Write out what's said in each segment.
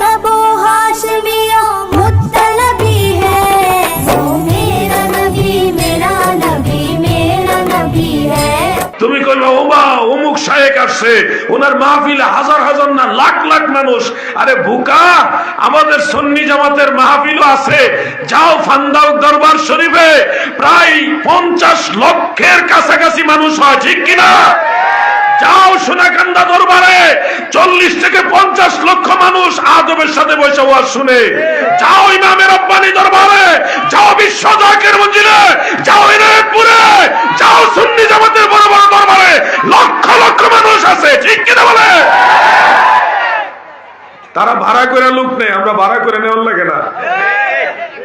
का वो हाशमिया मुत्तलबी है, वो मेरा नबी मेरा नबी मेरा नबी है। তুমি কইবা ওবা অমুক শায়েক আসছে, ওনার মাহফিলে হাজার হাজার না লাখ লাখ মানুষ। আরে বুকা, আমাদের সুন্নি জামাতের মাহফিলও আছে। যাও ফান্দাউ দরবার শরীফে প্রায় 50 লক্ষের কাছাকাছি মানুষ হয়, ঠিক কিনা? যাও সোনাকান্দা দরবারে 40 থেকে 50 লক্ষ মানুষ আদবের সাথে বসে ওয়াজ শুনে। যাও ইমামে রব্বানি দরবারে, যাও বিশ্ব জাকির মঞ্জিলে, যাও ইনায়তপুরে, যাও সুন্নি জামাতের বড় বড় দরবারে লক্ষ লক্ষ মানুষ আছে, ঠিক কিনা বলে? তারা ভাড়া করে লোক নেই, আমরা ভাড়া করে নেওয়ার লাগে না।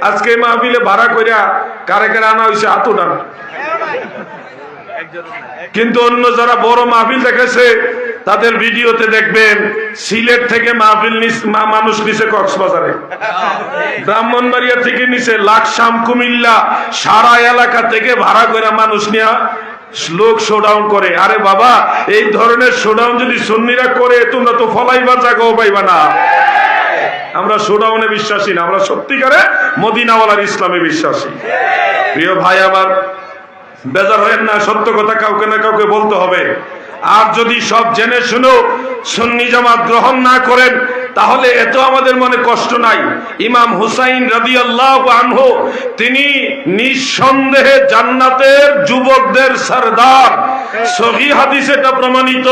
আজকে মাহফিলে ভাড়া কইরা কারে কারে আনা হয়েছে হাত উঠান। কিন্তু অন্য যারা বড় মাহফিল দেখেছে তাদের ভিডিওতে দেখবেন সিলেট থেকে মাহফিল মানুষ নিচে কক্সবাজারে, ব্রাহ্মণবাড়িয়া থেকে নিচে লাকসাম কুমিল্লা সারা এলাকা থেকে ভাড়া করে মানুষ নিয়ে লোক শোডাউন করে। আরে বাবা, এই ধরনের শোডাউন যদি সুন্নিরা করে তোমরা তো ফলাইবার জায়গাও পাইবা না। আমরা শোডাউনে বিশ্বাসী না, আমরা সত্যিকারে মদিনাওয়ালার ইসলামে বিশ্বাসী। প্রিয় ভাই আমার, বেজার হয়েন না, সত্য কথা কাউকে না কাউকে বলতে হবে। আর যদি সব জেনে শুনো সুন্নি জামাত গ্রহণ না করেন তাহলে এত আমাদের মনে কষ্ট নাই। ইমাম হুসাইন রাদিয়াল্লাহু আনহু তিনি নিঃসন্দেহে জান্নাতের যুবকদের সরদার। সহিহ হাদিসে এটা প্রমাণিত।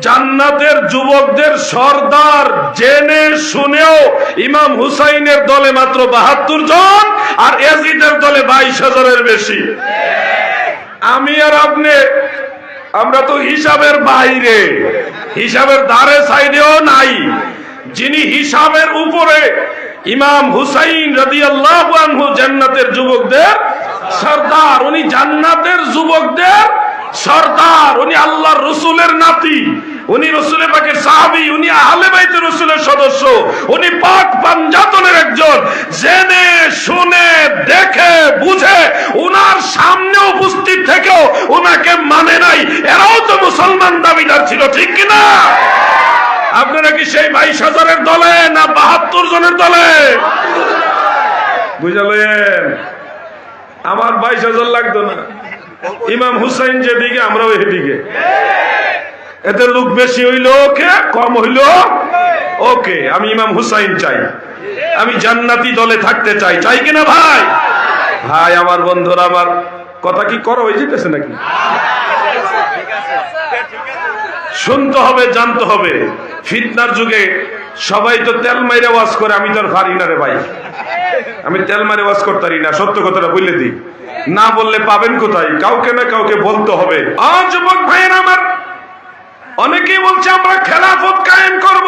জান্নাতের যুবকদের সরদার জেনে শুনেও ইমাম হুসাইনের দলে মাত্র 72 জন আর ইয়াজিদের দলে 22,000-এর বেশি। আমি আর আপনি আমরা তো হিসাবের বাইরে, হিসাবের ধারে সাইডেও নাই। যিনি হিসাবের উপরে, ইমাম হুসাইন রাদিয়াল্লাহু আনহু জান্নাতের যুবকদের সরদার। উনি জান্নাতের যুবকদের সরদার, উনি আল্লাহর রাসূলের নাতি, উনি রাসূল পাকের সাহাবী, উনি আহলে বাইতের রাসূলের সদস্য, উনি পাক পাঞ্জাতনের একজন। জেনে শুনে দেখে বুঝে উনার সামনে উপস্থিত থেকেও উনাকে মানে নাই, এরাও তো মুসলমান দাবিদার ছিল, ঠিক কিনা? আপনারা কি সেই 22,000-এর দলে না 72 জনের দলে? বুঝলেন? আমার 22,000 লাগতো না। ইমাম হুসাইন যেদিকে আমরাও এদিকে। এতে লোক বেশি হইলো ওকে, কম হইলো ওকে। আমি ইমাম হুসাইন চাই, আমি জান্নাতি দলে থাকতে চাই, চাই কিনা ভাই? ভাই আমার, বন্ধুরা আমার, কথা কি করো হয়ে যেতেছে নাকি? শুনতে হবে, জানতে হবে। ফিতনার যুগে সবাই তো তেল মাইরে ওয়াজ করে, আমি তো আর পারি না রে ভাই। আমি তেল মাইরে ওয়াজ করতারি না, সত্য কথাটা বলে দিই। না বললে পাবেন কোথায়? কাউকে না কাউকে বলতে হবে। যুবক ভাইয়ের আমার, অনেকেই বলছে আমরা খেলাফত কায়েম করব।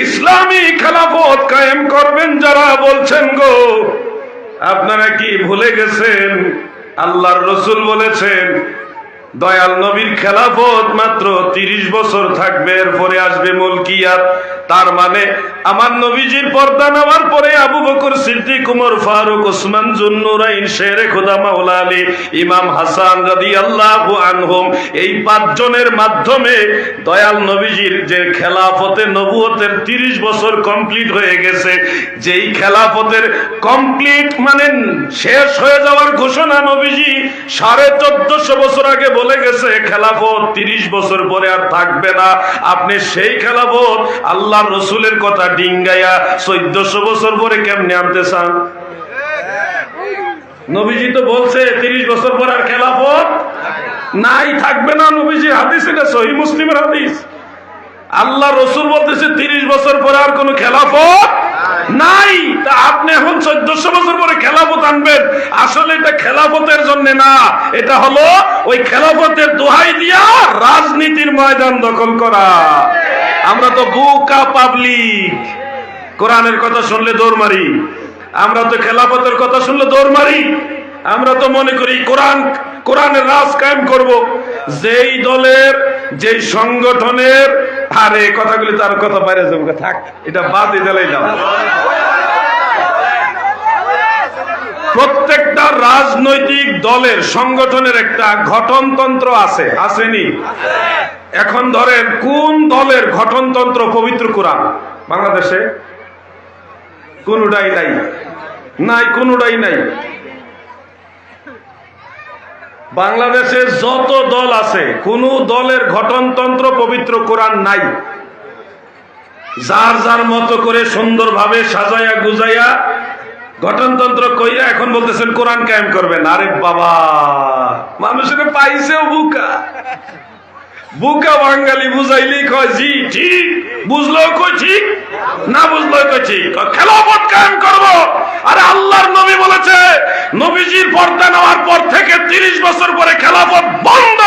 ইসলামী খেলাফত কায়েম করবেন যারা বলছেন গো, আপনারা কি ভুলে গেছেন আল্লাহর রাসূল বলেছেন দয়াল নবীর খেলাফত মাত্র 30 বছর থাকবে, এরপরে আসবে মুলকিয়াত। তার মানে আমার নবীজির পর্দা নেওয়ার পরে আবু বকর সিদ্দিক, উমর ফারুক, ওসমান যুন্নুরাইন, শেরে খোদা মাওলা আলী, ইমাম হাসান রাদিয়াল্লাহু আনহুম, এই 5 জনের মাধ্যমে দয়াল নবীজির যে খেলাফতে নবুয়তের 30 বছর কমপ্লিট হয়ে গেছে। যেই খেলাফতের কমপ্লিট মানে শেষ হয়ে যাওয়ার ঘোষণা নবীজি 1450 বছর আগে বলে গেছে খেলাফত 30 বছর পরে আর থাকবে না। আপনি সেই খেলাফত আল্লাহর রাসূলের কথা ডিঙ্গাইয়া 1400 বছর পরে কেমনে আনতে চান? নবীজি তো বলছে 30 বছর পর আর খেলাফত নাই, থাকবে না। নবীজির হাদিস, এটা সহিহ মুসলিমের হাদিস। আল্লাহ রাসূল বলতেছে 30 বছর পরে আর কোনো খেলাফত নাই। তা আপনি এখন 1400 বছর পরে খেলাফত আনবেন? আসলে এটা খেলাফতের জন্য না, এটা হলো ওই খেলাফতের দোহাই দিয়া রাজনীতির ময়দান দখল করা। আমরা তো বোকা পাবলিক, কোরআনের কথা শুনলে দৌড় মারি। আমরা তো খেলাফতের কথা শুনলে দৌড় মারি। আমরা তো মনে করি কোরআনের রাজ কায়েম করব। যেই দলের, যেই সংগঠনের, আরে কথাগুলি তার কথা বাইরে যাবে, থাক, এটা বাদ দিয়ে দিলাম। প্রত্যেকটা রাজনৈতিক দলের, সংগঠনের একটা গঠনতন্ত্র আছে, আসেনি? এখন ধরেন কোন দলের গঠনতন্ত্র পবিত্র কোরআন, বাংলাদেশে কোনটাই নাই, নাই কোনটাই নাই। বাংলাদেশে যত দল আছে কোন দলের গঠনতন্ত্র পবিত্র কোরআন নাই। যার যার মতো করে সুন্দরভাবে সাজাইয়া গুজাইয়া গঠনতন্ত্র কইরা এখন বলতেছেন কোরআন কায়েম করবেন। আরে বাবা, মানুষের পাইছেও বুকা বুকা বাঙালি বুঝাইলেই কয় জি ঠিক, বুঝলেও কই ঠিক, না বুঝলেও কই ঠিক। খেলাফত কায়েম করব। আরে আল্লাহর নবী বলেছে নবীজির পর্দা নেওয়ার পর থেকে 30 বছর পরে খেলাফত বন্ধ।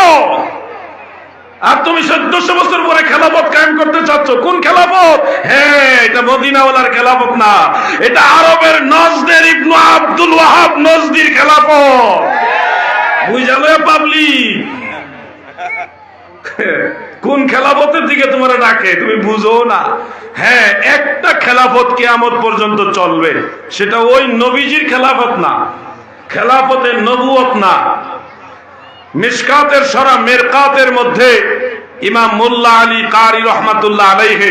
আর তুমি 1400 বছর পরে খেলাফত কায়েম করতে চাচ্ছ। কোন খেলাফত? হ্যাঁ, এটা মদিনাওয়ালার খেলাফত না, এটা আরবের নজদের ইবনে আব্দুল ওয়াহাব নজদির খেলাফত। বুঝালো পাবলিক? কোন খেলাফতের দিকে তোমার ডাকে তুমি বুঝো না। হ্যাঁ, একটা খেলাফত কিয়ামত পর্যন্ত চলবে, সেটা ওই নবীজির খেলাফত না, খেলাফতের নবুয়ত না। মিশকাতের সরা মেরকাতের মধ্যে ইমাম মোল্লা আলী কারি রহমাতুল্লাহ আলাইহি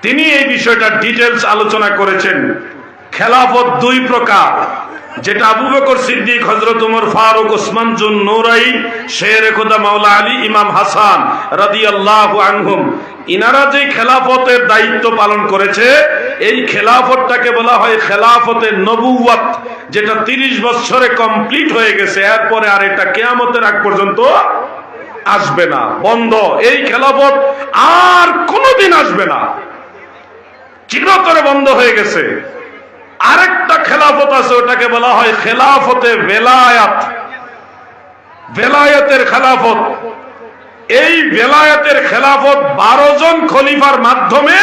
তিনি এই বিষয়টা ডিটেইলস আলোচনা করেছেন। খেলাফত দুই প্রকার, যেটা আবু বকর সিদ্দিক, হযরত ওমর ফারুক, ওসমান জুন নূরাইন, শেরে খোদা মাওলা আলী, ইমাম হাসান রাদিয়াল্লাহু আনহুম, ইনারা যে খেলাফতের দায়িত্ব পালন করেছে, এই খেলাফতটাকে বলা হয় খেলাফতে নবুওয়াত, যেটা 30 বছরে কমপ্লিট হয়ে গেছে। এরপরে আর এটা কিয়ামতের আগ পর্যন্ত আসবে না, বন্ধ। এই খেলাফত আর কোনোদিন আসবে না, চিরতরে বন্ধ হয়ে গেছে। আরেকটা খেলাফত আছে, ওটাকে বলা হয় খেলাফতে বেলায়াত, বেলায়াতের খেলাফত। এই বেলায়াতের খেলাফত 12 জন খলিফার মাধ্যমে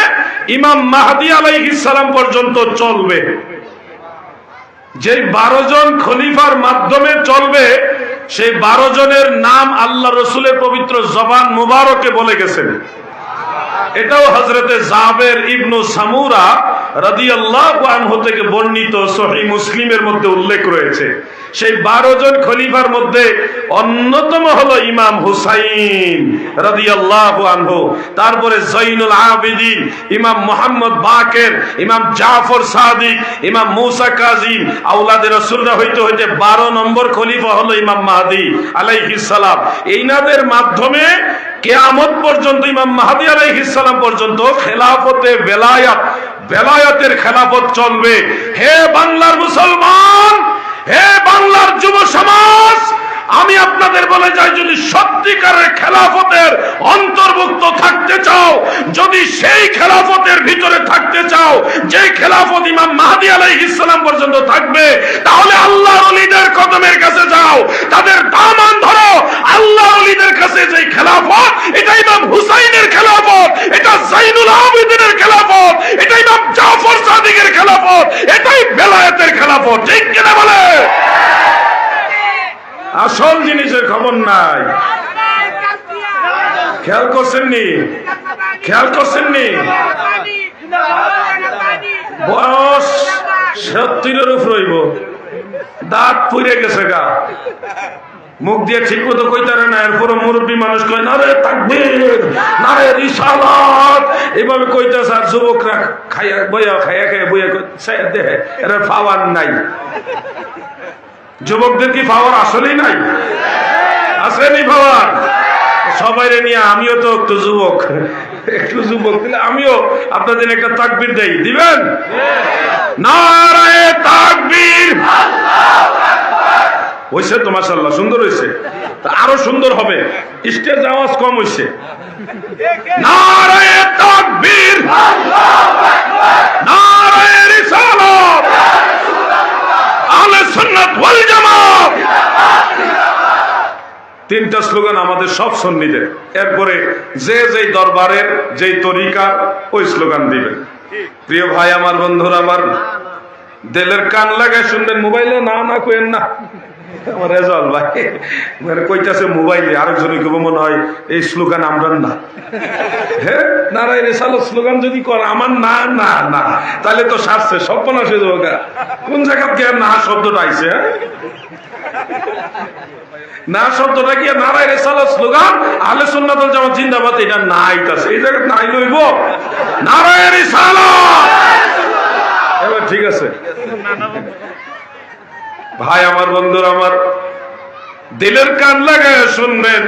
ইমাম মাহদী আলাইহিস সালাম পর্যন্ত চলবে। যে 12 জন খলিফার মাধ্যমে চলবে, সেই 12 জনের নাম আল্লাহ রসুলের পবিত্র জবান মুবারকে বলে গেছেন। এটাও হযরতে জাবের ইবনু সামুরা রাদিয়াল্লাহু আনহু থেকে বর্ণিত, সহিহ মুসলিমের মধ্যে উল্লেখ রয়েছে। সেই 12 জন খলিফার মধ্যে অন্যতম হলো ইমাম হুসাইন রাদিয়াল্লাহু আনহু, তারপরে জৈনুল আবেদিন, ইমাম মুহাম্মদ বাকের, ইমাম জাফর সাদিক, ইমাম মুসা কাজিম। আওলাদে রাসূলরা হইতে হইতে 12 নম্বর খলিফা হলো ইমাম মাহদী আলাইহিস সালাম। এইনাদের মাধ্যমে কিয়ামত পর্যন্ত, ইমাম মাহদী আলাইহিস সালাম পর্যন্ত খেলাফতে বেলায়াত, বেলায়াতের খেলাফত চলবে। হে বাংলার মুসলমান, হে বাংলার যুব সমাজ, আমি আপনাদের বলে যাই, যদি সত্যিকারের খেলাফতের অন্তর্ভুক্ত থাকতে চাও, যদি সেই খেলাফতের ভিতরে থাকতে চাও যে খেলাফত ইমাম মাহদী আলাইহিস সালাম পর্যন্ত থাকবে, তাহলে আল্লাহর ওলিদের কদমের কাছে যাও, তাদের দামান ধরো। আল্লাহর ওলিদের কাছে যে খেলাফত, এটা ইমাম হুসাইনের খেলাফত, এটা জাইনুল আবেদিনের খেলাফত, এটা ইমাম জাফর সাদিকের খেলাফত, এটাই বেলায়েতের খেলাফত। ঠিক কিনা বলে? আসল জিনিসের খবর নাই। খেয়াল করছেননি? খেয়াল করছেননি? বয়স 70-এর উপর হইব, দাঁত পুড়ে গেছে গা, মুখ দিয়ে ঠিক মতো কইতারে না। এরপর মুরব্বী মানুষ কয় না রে তাকবীর, না রে রিসালাত, এইভাবে কইতাছে। আর যুবকরা খাইয়া বইয়া খাইয়া খাইয়া বইয়া দেখে এরা পাওয়ার নাই। যুবকদের কি পাওয়ার আসলেই নাই? আসেনি পাওয়ার? সবাই নিয়ে আমিও তো একটু যুবক, একটু যুবক দিলে আমিও আপনাদের একটা তাকবীর দেই, দিবেন? নারায়ে তাকবীর! হইছে তো মাশাআল্লাহ, সুন্দর হইছে, আরো সুন্দর হবে। স্টেজ আওয়াজ কম হইছে। নারায়ে তাকবীর! নারায়ে রিসালাত! আহলে সুন্নাত ওয়াল জামাত! তিনটা স্লোগান আমাদের সব সুন্নিদের। এরপরে যে যেই দরবারের যেই তরিকার ওই স্লোগান দিবেন। প্রিয় ভাই আমার, বন্ধুরা আমার, দিলের কান লাগায় শুনবেন। মোবাইলে না না কইেন না। আমার রেজাল ভাই মানে কইতাছে মোবাইলে, আরেকজনে কেবল মনে হয় এই স্লোগান আমরা না। হ্যাঁ, নারায় রেসালত স্লোগান যদি কর আমার না না না, তাহলে তো সারছে সর্বনাশ হয়ে যাবে। কোন জায়গা থেকে না শব্দটা আইছে? না শব্দটা কি নারায় রিসালাত স্লোগান আহলে সুন্নাত ওয়াল জামাত জিন্দাবাদ এটা নাই আছে এই জায়গায় নাই লইব নারায় রিসালাত এবার ঠিক আছে ভাই আমার বন্ধুরা আমার দিলের কান লাগায় শুনবেন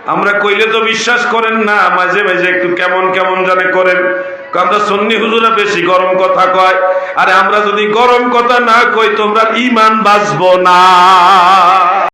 আমরা কইলে তো বিশ্বাস করেন না মাঝে মাঝে একটু কেমন কেমন জানে করেন আমরা সুন্নি হুজুরা বেশি গরম কথা কয় আরে আমরা যদি গরম কথা না কই তোমরা ঈমান বাঁচবো না